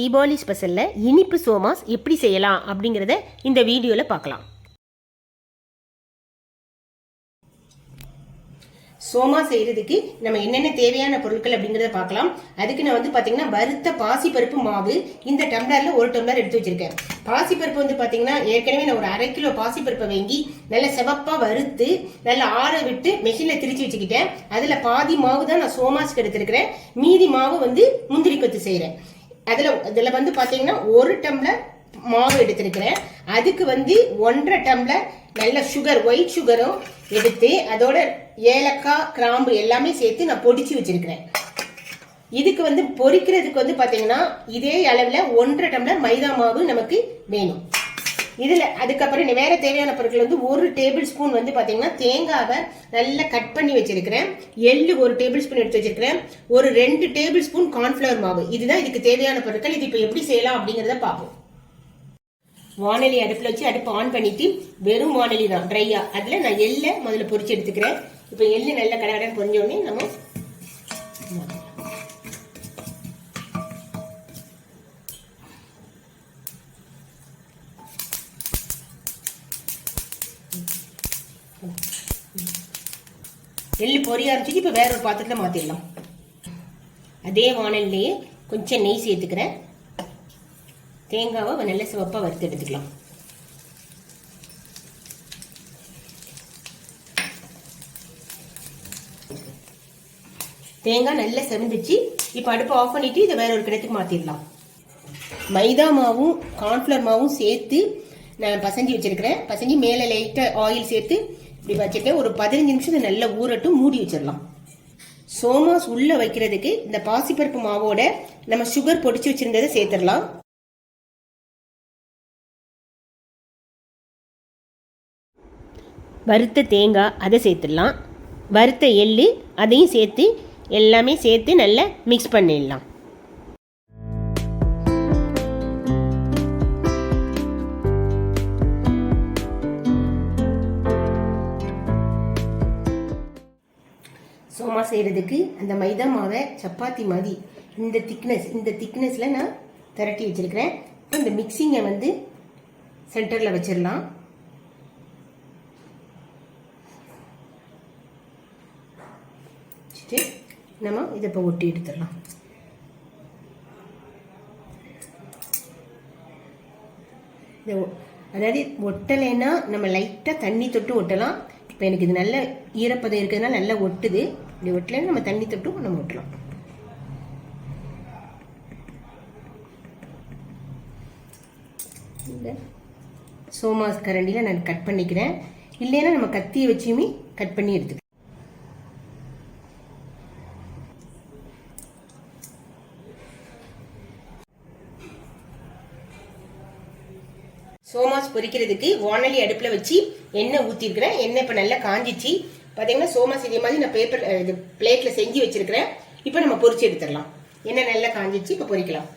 தீபாவளி ஸ்பெஷலில் இனிப்பு சோமாஸ் எப்படி செய்யலாம் அப்படிங்கிறத இந்த வீடியோவில் பார்க்கலாம். சோமா செய்கிறதுக்கு நம்ம என்னென்ன தேவையான பொருட்கள் அப்படிங்கிறத பார்க்கலாம். அதுக்கு நான் பார்த்தீங்கன்னா வறுத்த பாசிப்பருப்பு மாவு இந்த டம்ளரில் 1 டம்ளர் எடுத்து வச்சிருக்கேன். பாசிப்பருப்பு பார்த்தீங்கன்னா ஏற்கனவே நான் ஒரு 1/2 கிலோ பாசிப்பருப்பை வாங்கி நல்லா செவப்பாக வறுத்து நல்லா ஆற விட்டு மெஷினில் திரிச்சு வச்சுக்கிட்டேன். அதில் பாதி மாவு தான் நான் சோமாஸ்க்கு எடுத்துருக்கிறேன். மீதி மாவு முந்திரி கொத்து செய்கிறேன். அதில் பார்த்தீங்கன்னா 1 டம்ளர் மாவு எடுத்திருக்கிறேன். அதுக்கு 1.5 டம்ளர் நல்ல சுகர், ஒயிட் சுகரும் எடுத்து அதோட ஏலக்காய், கிராம்பு எல்லாமே சேர்த்து நான் பொடிச்சு வச்சிருக்கிறேன். இதுக்கு பொரிக்கிறதுக்கு பார்த்தீங்கன்னா இதே அளவில் 1.5 டம்ளர் மைதா மாவு நமக்கு வேணும். இதில் அதுக்கப்புறம் வேற தேவையான பொருட்கள் 1 டேபிள் ஸ்பூன் பார்த்தீங்கன்னா தேங்காவை நல்லா கட் பண்ணி வச்சிருக்கிறேன். எள்ளு 1 டேபிள் ஸ்பூன் எடுத்து வச்சிருக்கிறேன். ஒரு 2 டேபிள் ஸ்பூன் கார்ன்ஃபிளவர் மாவு. இதுதான் இதுக்கு தேவையான பொருட்கள். இது இப்போ எப்படி செய்யலாம் அப்படிங்கிறத பார்ப்போம். வானொலி அடுப்பில் வச்சு அடுப்பு ஆன் பண்ணிட்டு வெறும் வானொலி தான் ட்ரையா, அதில் நான் எள்ளை முதல்ல பொரிச்சு எடுத்துக்கிறேன். இப்போ எள்ளு நல்லா கடகடன் பொரிஞ்ச உடனே நம்ம எள்ளு பொரிய ஆரம்பிச்சு இப்போ வேற ஒரு பாத்திரத்தில் மாற்றிடலாம். அதே வானல்லையே கொஞ்சம் நெய் சேர்த்துக்கிறேன். தேங்காவை நல்ல சிவப்பாக வறுத்து எடுத்துக்கலாம். தேங்காய் நல்லா செவந்துச்சு. இப்போ அடுப்பு ஆஃப் பண்ணிட்டு இதை வேற ஒரு கிணத்துக்கு மாற்றிடலாம். மைதா மாவும் கார்ன்ஃபிளவர் மாவும் சேர்த்து நான் பசஞ்சு வச்சிருக்கிறேன். பசஞ்சு மேலே லைட்டாக ஆயில் சேர்த்து இப்படி வச்சுட்டு ஒரு 15 நிமிஷம் நல்லா ஊறட்டும், மூடி வச்சிடலாம். சோமாஸ் உள்ள வைக்கிறதுக்கு இந்த பாசிப்பருப்பு மாவோட நம்ம சுகர் பொடிச்சு வச்சிருந்ததை சேர்த்துடலாம். வறுத்த தேங்காய் அதை சேர்த்துடலாம். வறுத்த எள்ளு அதையும் சேர்த்து எல்லாமே சேர்த்து நல்லா மிக்ஸ் பண்ணிடலாம். சோமா செய்கிறதுக்கு அந்த மைதா மாவை சப்பாத்தி மாதிரி இந்த திக்னஸில் நான் திரட்டி வச்சுருக்கிறேன். இந்த மிக்சிங்கை சென்டரில் வச்சிடலாம். நம்ம இதை இப்போ ஒட்டி எடுத்துடலாம். அதாவது ஒட்டலைன்னா நம்ம லைட்டாக தண்ணி தொட்டு ஒட்டலாம். இப்போ எனக்கு இது நல்ல ஈரப்பதம் இருக்கிறதுனால நல்லா ஒட்டுது. இப்படி ஒட்டலைன்னா நம்ம தண்ணி தொட்டும் நம்ம ஒட்டலாம். இந்த சோமாஸ் கரண்டியில் நான் கட் பண்ணிக்கிறேன். இல்லைன்னா நம்ம கத்தியை வச்சுமே கட் பண்ணி எடுத்துக்கலாம். சோமாஸ் பொரிக்கிறதுக்கு வானொலி அடுப்பில் வச்சு எண்ணெய் ஊற்றிருக்கிறேன். எண்ணெய் இப்போ நல்லா காஞ்சிச்சு. பார்த்தீங்கன்னா சோமாஸ் இதே மாதிரி நான் பிளேட்டில் செஞ்சு வச்சிருக்கிறேன். இப்போ நம்ம பொரிச்சு எடுத்துடலாம். எண்ணெய் நல்லா காஞ்சிச்சு, இப்போ பொரிக்கலாம்.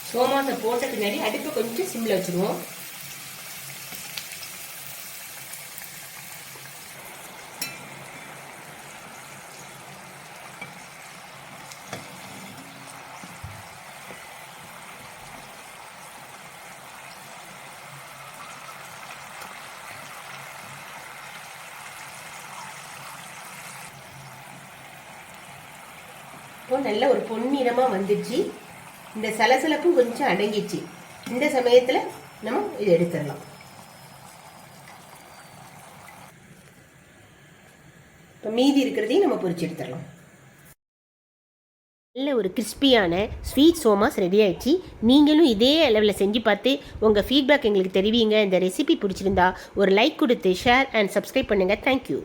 சோமாஸை போட்ட பின்னாடி அடுப்பை கொஞ்சம் சிம்மில் வச்சுருவோம். இப்போ நல்ல ஒரு பொன்னிறமாக வந்துச்சு. இந்த சலசலப்பும் கொஞ்சம் அடங்கிச்சு. இந்த சமயத்தில் நம்ம இதை எடுத்துடலாம். இப்போ மீதி இருக்கிறதையும் நம்ம பொரிச்சு எடுத்துடலாம். நல்ல ஒரு கிறிஸ்பியான ஸ்வீட் சோமாஸ் ரெடி ஆயிடுச்சு. நீங்களும் இதே அளவில் செஞ்சு பார்த்து உங்கள் ஃபீட்பேக் எங்களுக்கு தெரிவிங்க. இந்த ரெசிபி பிடிச்சிருந்தா ஒரு லைக் கொடுத்து ஷேர் அண்ட் சப்ஸ்கிரைப் பண்ணுங்கள். தேங்க்யூ.